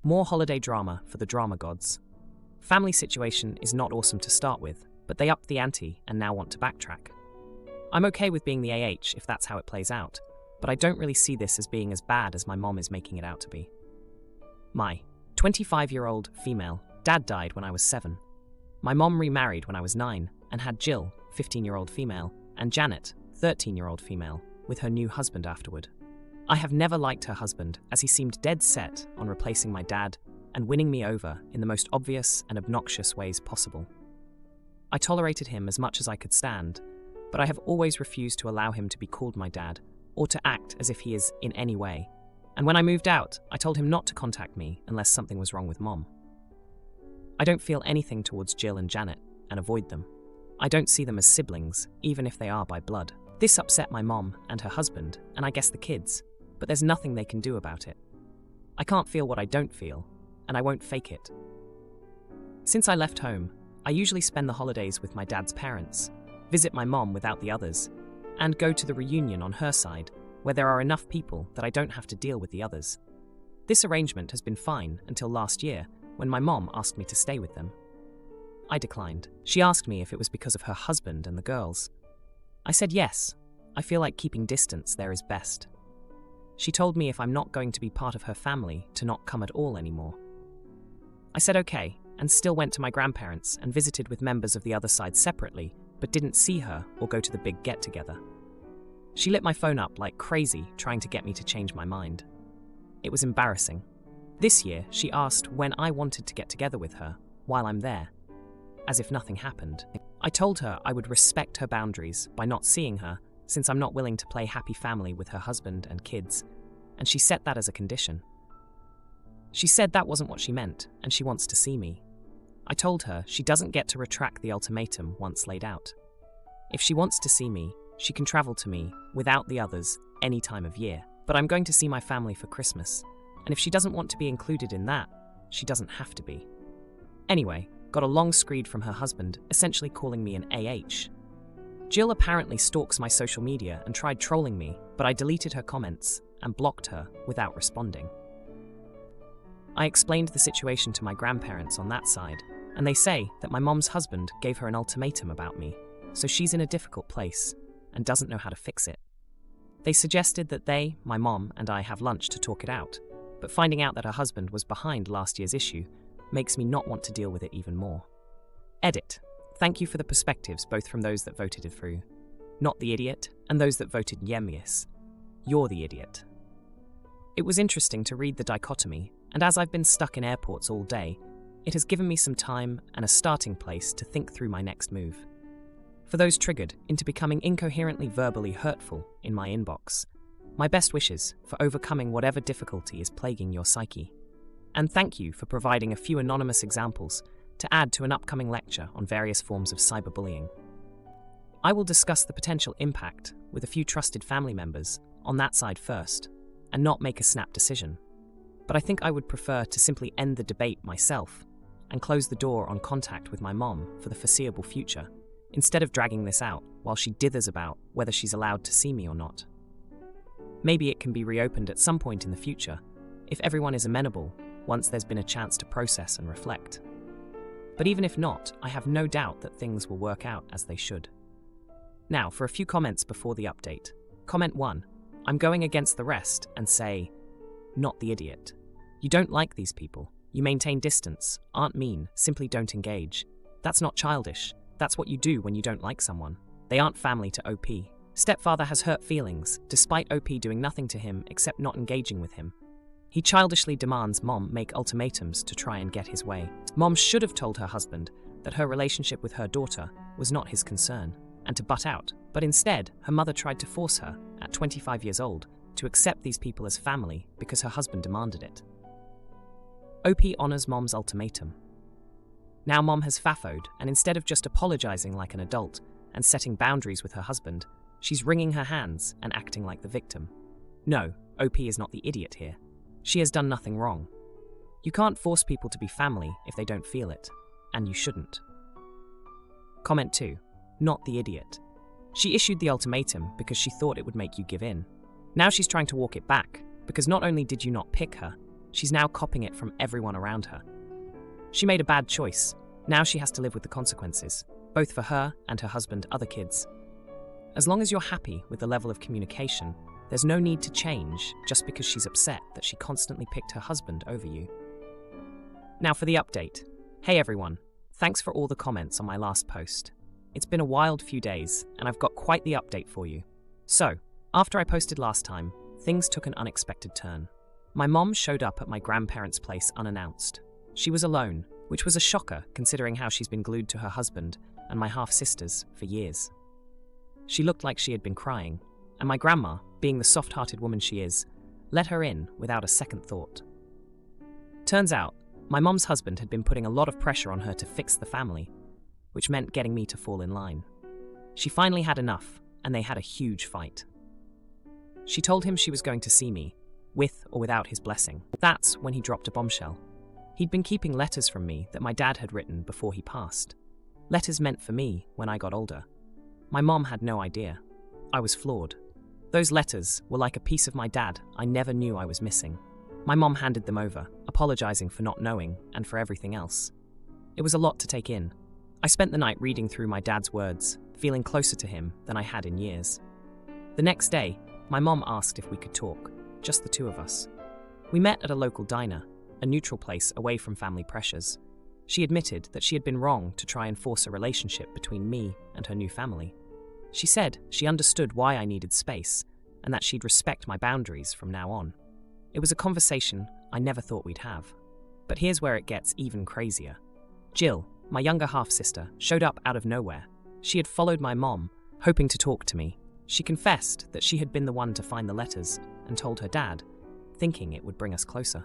More holiday drama for the drama gods. Family situation is not awesome to start with, but they upped the ante and now want to backtrack. I'm okay with being the AH if that's how it plays out, but I don't really see this as being as bad as my mom is making it out to be. My 25-year-old female dad died when I was 7. My mom remarried when I was 9 and had Jill, 15-year-old female, and Janet, 13-year-old female, with her new husband afterward. I have never liked her husband, as he seemed dead set on replacing my dad and winning me over in the most obvious and obnoxious ways possible. I tolerated him as much as I could stand, but I have always refused to allow him to be called my dad or to act as if he is in any way. And when I moved out, I told him not to contact me unless something was wrong with Mom. I don't feel anything towards Jill and Janet and avoid them. I don't see them as siblings, even if they are by blood. This upset my mom and her husband, and I guess the kids, but there's nothing they can do about it. I can't feel what I don't feel, and I won't fake it. Since I left home, I usually spend the holidays with my dad's parents, visit my mom without the others, and go to the reunion on her side, where there are enough people that I don't have to deal with the others. This arrangement has been fine until last year, when my mom asked me to stay with them. I declined. She asked me if it was because of her husband and the girls. I said yes. I feel like keeping distance there is best. She told me if I'm not going to be part of her family, to not come at all anymore. I said okay, and still went to my grandparents and visited with members of the other side separately, but didn't see her or go to the big get-together. She lit my phone up like crazy, trying to get me to change my mind. It was embarrassing. This year, she asked when I wanted to get together with her, while I'm there, as if nothing happened. I told her I would respect her boundaries by not seeing her, since I'm not willing to play happy family with her husband and kids, and she set that as a condition. She said that wasn't what she meant, and she wants to see me. I told her she doesn't get to retract the ultimatum once laid out. If she wants to see me, she can travel to me, without the others, any time of year. But I'm going to see my family for Christmas, and if she doesn't want to be included in that, she doesn't have to be. Anyway, got a long screed from her husband, essentially calling me an AH. Jill apparently stalks my social media and tried trolling me, but I deleted her comments and blocked her without responding. I explained the situation to my grandparents on that side, and they say that my mom's husband gave her an ultimatum about me, so she's in a difficult place and doesn't know how to fix it. They suggested that they, my mom, and I have lunch to talk it out, but finding out that her husband was behind last year's issue makes me not want to deal with it even more. Edit. Thank you for the perspectives, both from those that voted it through, not the idiot, and those that voted yes. You're the idiot. It was interesting to read the dichotomy, and as I've been stuck in airports all day, it has given me some time and a starting place to think through my next move. For those triggered into becoming incoherently verbally hurtful in my inbox, my best wishes for overcoming whatever difficulty is plaguing your psyche. And thank you for providing a few anonymous examples to add to an upcoming lecture on various forms of cyberbullying. I will discuss the potential impact with a few trusted family members on that side first, and not make a snap decision. But I think I would prefer to simply end the debate myself and close the door on contact with my mom for the foreseeable future, instead of dragging this out while she dithers about whether she's allowed to see me or not. Maybe it can be reopened at some point in the future, if everyone is amenable, once there's been a chance to process and reflect. But even if not, I have no doubt that things will work out as they should. Now, for a few comments before the update. Comment 1. I'm going against the rest and say, not the idiot. You don't like these people. You maintain distance, aren't mean, simply don't engage. That's not childish. That's what you do when you don't like someone. They aren't family to OP. Stepfather has hurt feelings, despite OP doing nothing to him except not engaging with him. He childishly demands Mom make ultimatums to try and get his way. Mom should have told her husband that her relationship with her daughter was not his concern, and to butt out, but instead, her mother tried to force her, at 25 years old, to accept these people as family because her husband demanded it. OP honors Mom's ultimatum. Now Mom has faffoed, and instead of just apologizing like an adult and setting boundaries with her husband, she's wringing her hands and acting like the victim. No, OP is not the idiot here. She has done nothing wrong. You can't force people to be family if they don't feel it, and you shouldn't. Comment 2. Not the idiot. She issued the ultimatum because she thought it would make you give in. Now she's trying to walk it back, because not only did you not pick her, She's now copying it from everyone around her. She made a bad choice. Now she has to live with the consequences, both for her and her husband, other kids. As long as you're happy with the level of communication, there's no need to change just because she's upset that she constantly picked her husband over you. Now for the update. Hey everyone, thanks for all the comments on my last post. It's been a wild few days, and I've got quite the update for you. So, after I posted last time, things took an unexpected turn. My mom showed up at my grandparents' place unannounced. She was alone, which was a shocker considering how she's been glued to her husband and my half-sisters for years. She looked like she had been crying, and my grandma, being the soft-hearted woman she is, let her in without a second thought. Turns out, my mom's husband had been putting a lot of pressure on her to fix the family, which meant getting me to fall in line. She finally had enough, and they had a huge fight. She told him she was going to see me, with or without his blessing. That's when he dropped a bombshell. He'd been keeping letters from me that my dad had written before he passed. Letters meant for me when I got older. My mom had no idea. I was flawed. Those letters were like a piece of my dad I never knew I was missing. My mom handed them over, apologizing for not knowing and for everything else. It was a lot to take in. I spent the night reading through my dad's words, feeling closer to him than I had in years. The next day, my mom asked if we could talk, just the two of us. We met at a local diner, a neutral place away from family pressures. She admitted that she had been wrong to try and force a relationship between me and her new family. She said she understood why I needed space and that she'd respect my boundaries from now on. It was a conversation I never thought we'd have. But here's where it gets even crazier. Jill, my younger half-sister, showed up out of nowhere. She had followed my mom, hoping to talk to me. She confessed that she had been the one to find the letters and told her dad, thinking it would bring us closer.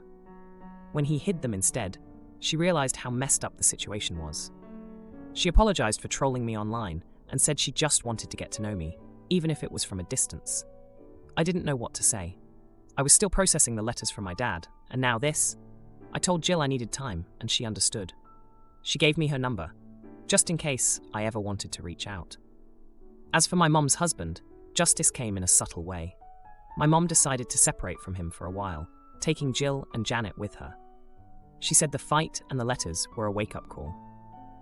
When he hid them instead, she realized how messed up the situation was. She apologized for trolling me online and said she just wanted to get to know me, even if it was from a distance. I didn't know what to say. I was still processing the letters from my dad, and now this. I told Jill I needed time, and she understood. She gave me her number, just in case I ever wanted to reach out. As for my mom's husband, justice came in a subtle way. My mom decided to separate from him for a while, taking Jill and Janet with her. She said the fight and the letters were a wake-up call.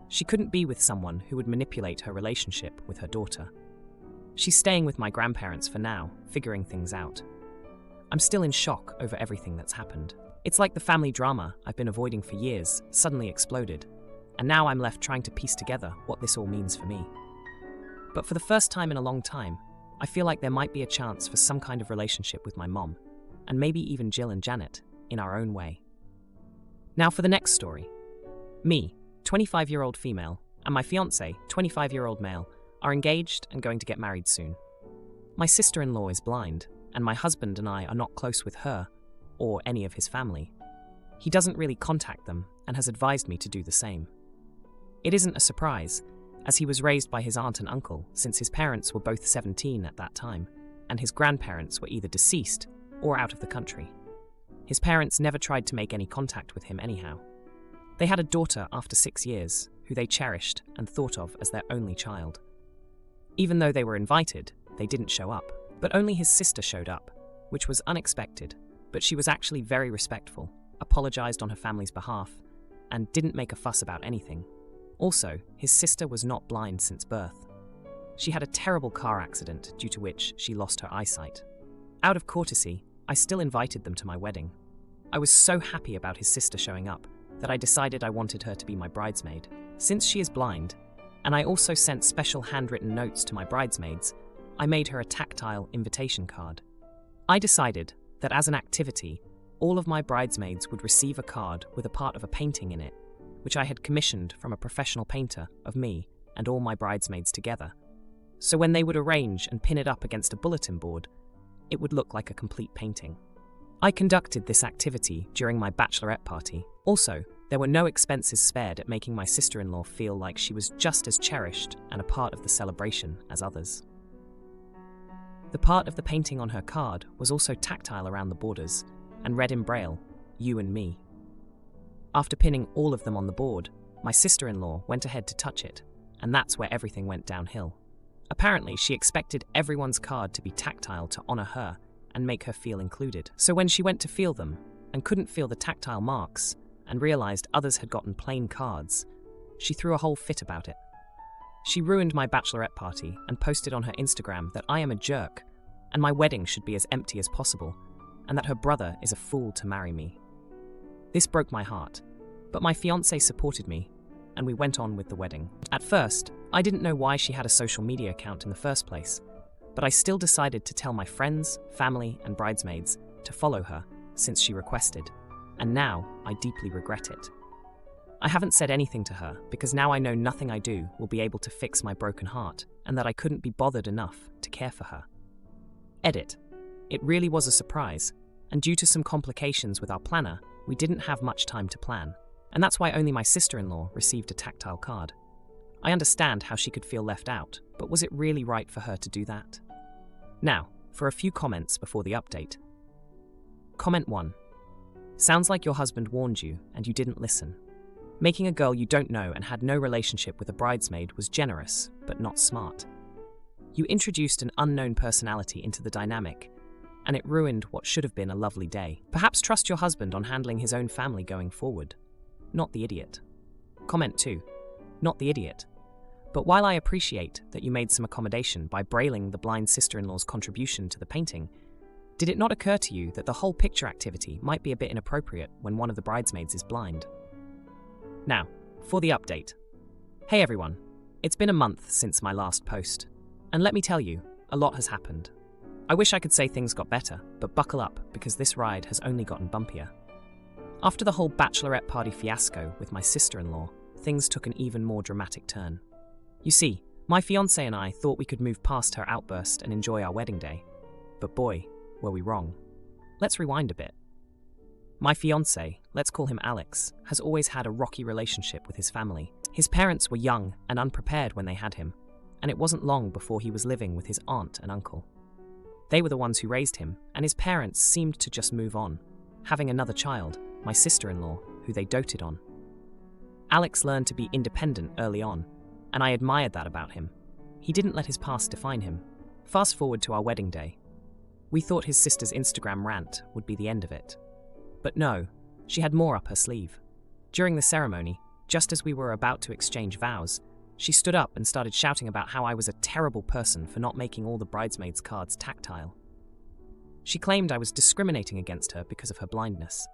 She couldn't be with someone who would manipulate her relationship with her daughter. She's staying with my grandparents for now, figuring things out. I'm still in shock over everything that's happened. It's like the family drama I've been avoiding for years suddenly exploded, and now I'm left trying to piece together what this all means for me. But for the first time in a long time, I feel like there might be a chance for some kind of relationship with my mom, and maybe even Jill and Janet, in our own way. Now for the next story. Me, 25-year-old female, and my fiancé, 25-year-old male, are engaged and going to get married soon. My sister-in-law is blind, and my husband and I are not close with her or any of his family. He doesn't really contact them and has advised me to do the same. It isn't a surprise, as he was raised by his aunt and uncle since his parents were both 17 at that time, and his grandparents were either deceased or out of the country. His parents never tried to make any contact with him anyhow. They had a daughter after 6 years, who they cherished and thought of as their only child. Even though they were invited, they didn't show up, but only his sister showed up, which was unexpected, but she was actually very respectful, apologized on her family's behalf, and didn't make a fuss about anything. Also, his sister was not blind since birth. She had a terrible car accident due to which she lost her eyesight. Out of courtesy, I still invited them to my wedding. I was so happy about his sister showing up that I decided I wanted her to be my bridesmaid. Since she is blind, and I also sent special handwritten notes to my bridesmaids, I made her a tactile invitation card. I decided that as an activity, all of my bridesmaids would receive a card with a part of a painting in it, which I had commissioned from a professional painter of me and all my bridesmaids together. So when they would arrange and pin it up against a bulletin board, it would look like a complete painting. I conducted this activity during my bachelorette party. Also, there were no expenses spared at making my sister-in-law feel like she was just as cherished and a part of the celebration as others. The part of the painting on her card was also tactile around the borders and read in Braille, "You and me." After pinning all of them on the board, my sister-in-law went ahead to touch it, and that's where everything went downhill. Apparently, she expected everyone's card to be tactile to honor her and make her feel included. So when she went to feel them, and couldn't feel the tactile marks and realized others had gotten plain cards, she threw a whole fit about it. She ruined my bachelorette party and posted on her Instagram that I am a jerk and my wedding should be as empty as possible and that her brother is a fool to marry me. This broke my heart, but my fiancé supported me and we went on with the wedding. At first, I didn't know why she had a social media account in the first place, but I still decided to tell my friends, family, and bridesmaids to follow her since she requested, and now I deeply regret it. I haven't said anything to her because now I know nothing I do will be able to fix my broken heart and that I couldn't be bothered enough to care for her. Edit. It really was a surprise, and due to some complications with our planner, we didn't have much time to plan, and that's why only my sister-in-law received a tactile card. I understand how she could feel left out, but was it really right for her to do that? Now, for a few comments before the update. Comment 1. Sounds like your husband warned you and you didn't listen. Making a girl you don't know and had no relationship with a bridesmaid was generous, but not smart. You introduced an unknown personality into the dynamic, and it ruined what should have been a lovely day. Perhaps trust your husband on handling his own family going forward. Not the idiot. Comment 2. Not the idiot. But while I appreciate that you made some accommodation by brailing the blind sister-in-law's contribution to the painting, did it not occur to you that the whole picture activity might be a bit inappropriate when one of the bridesmaids is blind? Now, for the update. Hey everyone, it's been a month since my last post, and let me tell you, a lot has happened. I wish I could say things got better, but buckle up because this ride has only gotten bumpier. After the whole bachelorette party fiasco with my sister-in-law, things took an even more dramatic turn. You see, my fiancé and I thought we could move past her outburst and enjoy our wedding day. But boy, were we wrong. Let's rewind a bit. My fiancé, let's call him Alex, has always had a rocky relationship with his family. His parents were young and unprepared when they had him, and it wasn't long before he was living with his aunt and uncle. They were the ones who raised him, and his parents seemed to just move on, having another child, my sister-in-law, who they doted on. Alex learned to be independent early on, and I admired that about him. He didn't let his past define him. Fast forward to our wedding day. We thought his sister's Instagram rant would be the end of it. But no, she had more up her sleeve. During the ceremony, just as we were about to exchange vows, she stood up and started shouting about how I was a terrible person for not making all the bridesmaids' cards tactile. She claimed I was discriminating against her because of her blindness.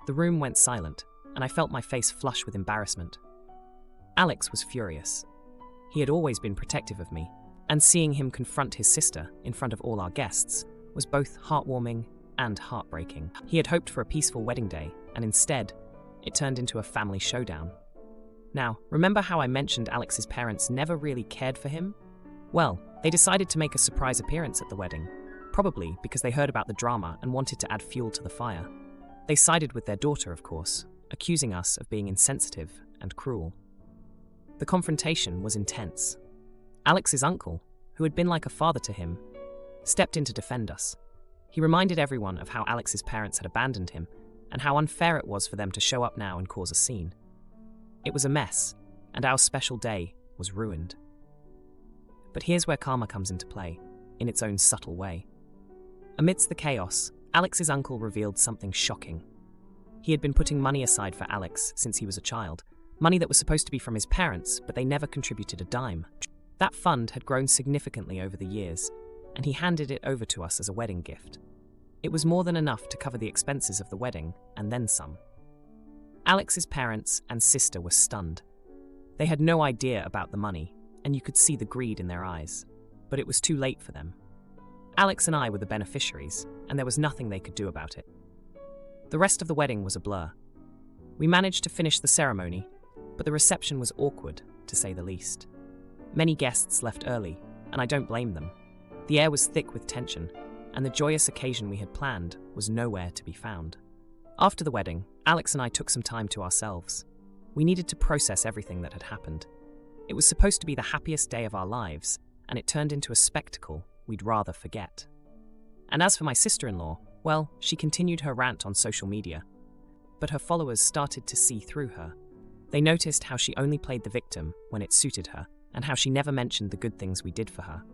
The room went silent, and I felt my face flush with embarrassment. Alex was furious. He had always been protective of me, and seeing him confront his sister in front of all our guests was both heartwarming and heartbreaking. He had hoped for a peaceful wedding day, and instead, it turned into a family showdown. Now, remember how I mentioned Alex's parents never really cared for him? Well, they decided to make a surprise appearance at the wedding, probably because they heard about the drama and wanted to add fuel to the fire. They sided with their daughter, of course, accusing us of being insensitive and cruel. The confrontation was intense. Alex's uncle, who had been like a father to him, stepped in to defend us. He reminded everyone of how Alex's parents had abandoned him and how unfair it was for them to show up now and cause a scene. It was a mess, and our special day was ruined. But here's where karma comes into play, in its own subtle way. Amidst the chaos, Alex's uncle revealed something shocking. He had been putting money aside for Alex since he was a child, money that was supposed to be from his parents, but they never contributed a dime. That fund had grown significantly over the years, and he handed it over to us as a wedding gift. It was more than enough to cover the expenses of the wedding, and then some. Alex's parents and sister were stunned. They had no idea about the money, and you could see the greed in their eyes. But it was too late for them. Alex and I were the beneficiaries, and there was nothing they could do about it. The rest of the wedding was a blur. We managed to finish the ceremony, but the reception was awkward, to say the least. Many guests left early, and I don't blame them. The air was thick with tension, and the joyous occasion we had planned was nowhere to be found. After the wedding, Alex and I took some time to ourselves. We needed to process everything that had happened. It was supposed to be the happiest day of our lives, and it turned into a spectacle we'd rather forget. And as for my sister-in-law, well, she continued her rant on social media. But her followers started to see through her. They noticed how she only played the victim when it suited her, and how she never mentioned the good things we did for her.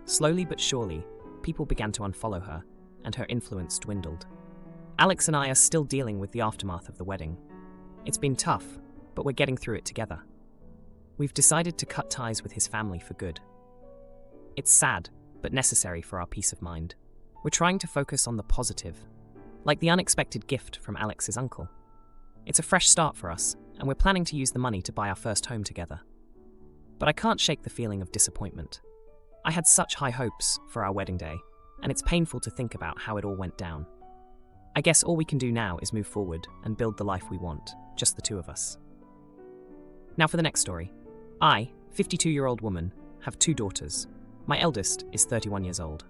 Slowly but surely, people began to unfollow her, and her influence dwindled. Alex and I are still dealing with the aftermath of the wedding. It's been tough, but we're getting through it together. We've decided to cut ties with his family for good. It's sad, but necessary for our peace of mind. We're trying to focus on the positive, like the unexpected gift from Alex's uncle. It's a fresh start for us, and we're planning to use the money to buy our first home together. But I can't shake the feeling of disappointment. I had such high hopes for our wedding day, and it's painful to think about how it all went down. I guess all we can do now is move forward and build the life we want, just the two of us. Now for the next story. I, 52-year-old woman, have 2 daughters. My eldest is 31 years old.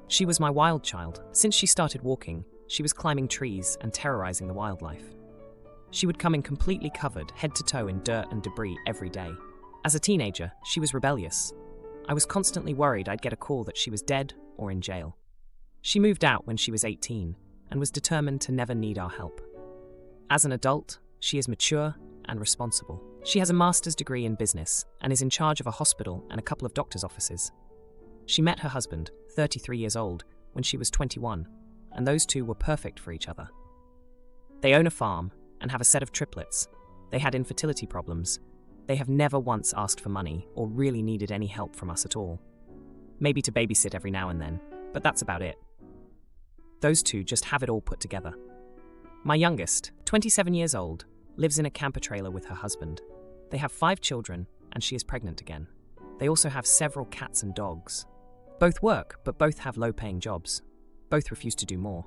She was my wild child. Since she started walking, she was climbing trees and terrorizing the wildlife. She would come in completely covered, head to toe in dirt and debris every day. As a teenager, she was rebellious. I was constantly worried I'd get a call that she was dead or in jail. She moved out when she was 18 and was determined to never need our help. As an adult, she is mature and responsible. She has a master's degree in business and is in charge of a hospital and a couple of doctor's offices. She met her husband, 33 years old, when she was 21, and those two were perfect for each other. They own a farm and have a set of triplets. They had infertility problems. They have never once asked for money or really needed any help from us at all. Maybe to babysit every now and then, but that's about it. Those two just have it all put together. My youngest, 27 years old, lives in a camper trailer with her husband. They have 5 children, and she is pregnant again. They also have several cats and dogs. Both work, but both have low-paying jobs. Both refuse to do more.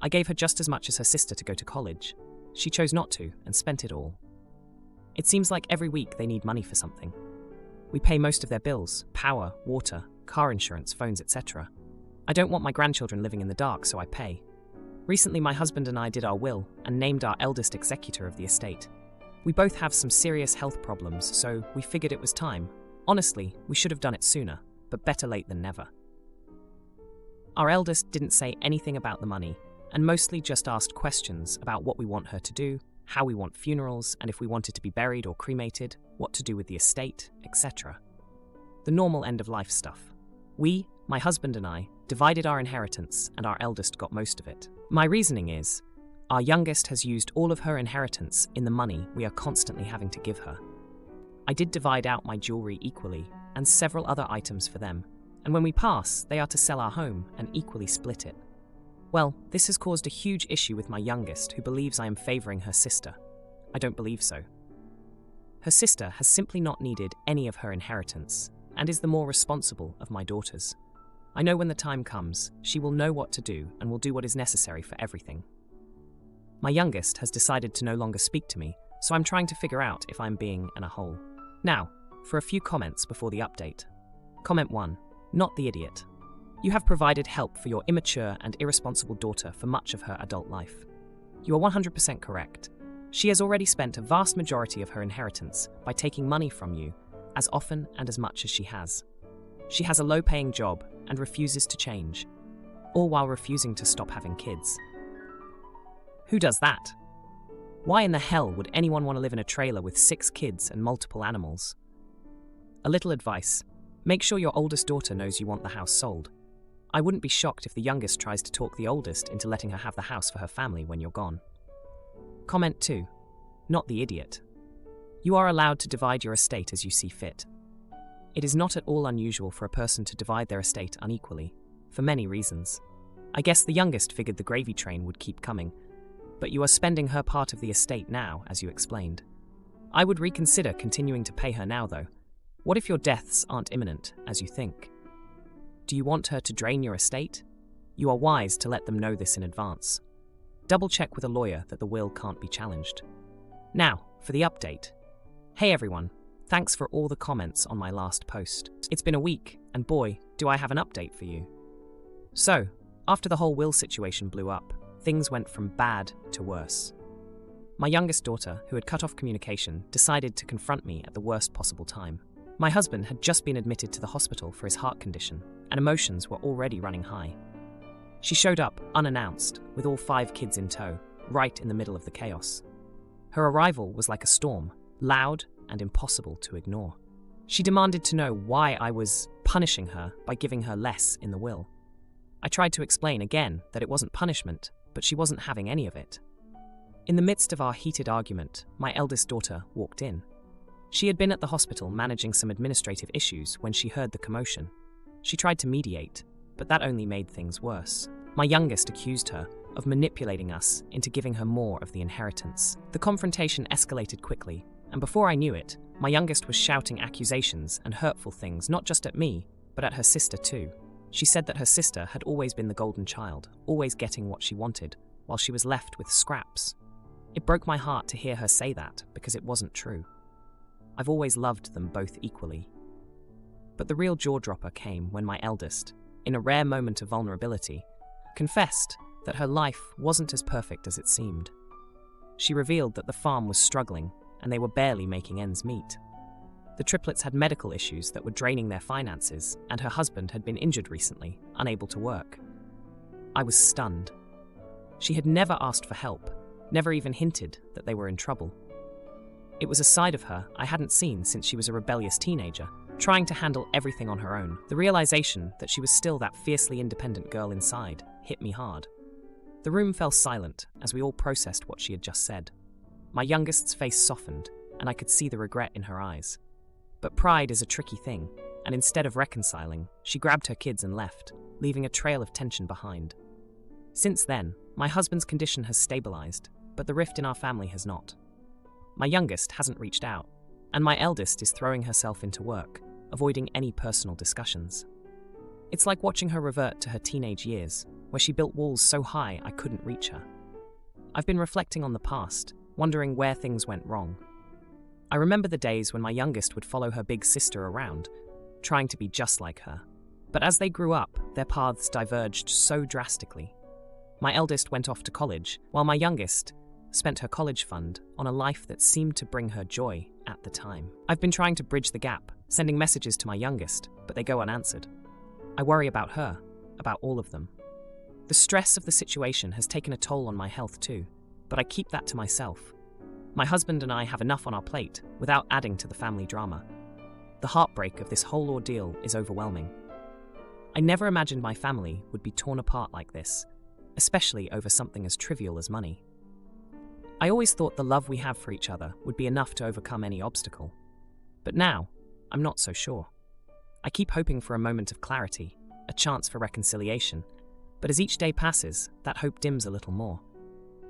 I gave her just as much as her sister to go to college. She chose not to and spent it all. It seems like every week they need money for something. We pay most of their bills: power, water, car insurance, phones, etc. I don't want my grandchildren living in the dark, so I pay. Recently, my husband and I did our will and named our eldest executor of the estate. We both have some serious health problems, so we figured it was time. Honestly, we should have done it sooner, but better late than never. Our eldest didn't say anything about the money, and mostly just asked questions about what we want her to do, how we want funerals, and if we wanted to be buried or cremated, what to do with the estate, etc. The normal end-of-life stuff. We, my husband and I, divided our inheritance, and our eldest got most of it. My reasoning is, our youngest has used all of her inheritance in the money we are constantly having to give her. I did divide out my jewelry equally, and several other items for them, and when we pass, they are to sell our home and equally split it. Well, this has caused a huge issue with my youngest, who believes I am favoring her sister. I don't believe so. Her sister has simply not needed any of her inheritance, and is the more responsible of my daughters. I know when the time comes, she will know what to do and will do what is necessary for everything. My youngest has decided to no longer speak to me, so I'm trying to figure out if I'm being a hole. Now, for a few comments before the update. Comment 1. Not the idiot. You have provided help for your immature and irresponsible daughter for much of her adult life. You are 100% correct. She has already spent a vast majority of her inheritance by taking money from you as often and as much as she has. She has a low-paying job and refuses to change, all while refusing to stop having kids. Who does that? Why in the hell would anyone want to live in a trailer with 6 kids and multiple animals? A little advice. Make sure your oldest daughter knows you want the house sold. I wouldn't be shocked if the youngest tries to talk the oldest into letting her have the house for her family when you're gone. Comment 2. Not the idiot. You are allowed to divide your estate as you see fit. It is not at all unusual for a person to divide their estate unequally, for many reasons. I guess the youngest figured the gravy train would keep coming, but you are spending her part of the estate now, as you explained. I would reconsider continuing to pay her now, though. What if your deaths aren't imminent, as you think? Do you want her to drain your estate? You are wise to let them know this in advance. Double-check with a lawyer that the will can't be challenged. Now, for the update. Hey everyone, thanks for all the comments on my last post. It's been a week, and boy, do I have an update for you. So, after the whole will situation blew up, things went from bad to worse. My youngest daughter, who had cut off communication, decided to confront me at the worst possible time. My husband had just been admitted to the hospital for his heart condition, and emotions were already running high. She showed up, unannounced, with all 5 kids in tow, right in the middle of the chaos. Her arrival was like a storm, loud and impossible to ignore. She demanded to know why I was punishing her by giving her less in the will. I tried to explain again that it wasn't punishment, but but she wasn't having any of it. In the midst of our heated argument, my eldest daughter walked in. She had been at the hospital managing some administrative issues when she heard the commotion. She tried to mediate, but that only made things worse. My youngest accused her of manipulating us into giving her more of the inheritance. The confrontation escalated quickly, and before I knew it, my youngest was shouting accusations and hurtful things not just at me, but at her sister too. She said that her sister had always been the golden child, always getting what she wanted, while she was left with scraps. It broke my heart to hear her say that, because it wasn't true. I've always loved them both equally. But the real jaw-dropper came when my eldest, in a rare moment of vulnerability, confessed that her life wasn't as perfect as it seemed. She revealed that the farm was struggling and they were barely making ends meet. The triplets had medical issues that were draining their finances, and her husband had been injured recently, unable to work. I was stunned. She had never asked for help, never even hinted that they were in trouble. It was a side of her I hadn't seen since she was a rebellious teenager, trying to handle everything on her own. The realization that she was still that fiercely independent girl inside hit me hard. The room fell silent as we all processed what she had just said. My youngest's face softened, and I could see the regret in her eyes. But pride is a tricky thing, and instead of reconciling, she grabbed her kids and left, leaving a trail of tension behind. Since then, my husband's condition has stabilized, but the rift in our family has not. My youngest hasn't reached out, and my eldest is throwing herself into work, avoiding any personal discussions. It's like watching her revert to her teenage years, where she built walls so high I couldn't reach her. I've been reflecting on the past, wondering where things went wrong. I remember the days when my youngest would follow her big sister around, trying to be just like her. But as they grew up, their paths diverged so drastically. My eldest went off to college, while my youngest spent her college fund on a life that seemed to bring her joy at the time. I've been trying to bridge the gap, sending messages to my youngest, but they go unanswered. I worry about her, about all of them. The stress of the situation has taken a toll on my health too, but I keep that to myself. My husband and I have enough on our plate without adding to the family drama. The heartbreak of this whole ordeal is overwhelming. I never imagined my family would be torn apart like this, especially over something as trivial as money. I always thought the love we have for each other would be enough to overcome any obstacle. But now, I'm not so sure. I keep hoping for a moment of clarity, a chance for reconciliation, but as each day passes, that hope dims a little more.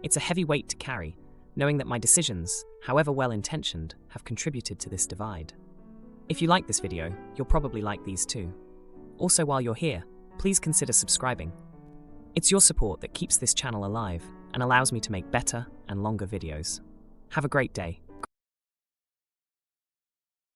It's a heavy weight to carry, knowing that my decisions, however well-intentioned, have contributed to this divide. If you like this video, you'll probably like these too. Also, while you're here, please consider subscribing. It's your support that keeps this channel alive and allows me to make better and longer videos. Have a great day.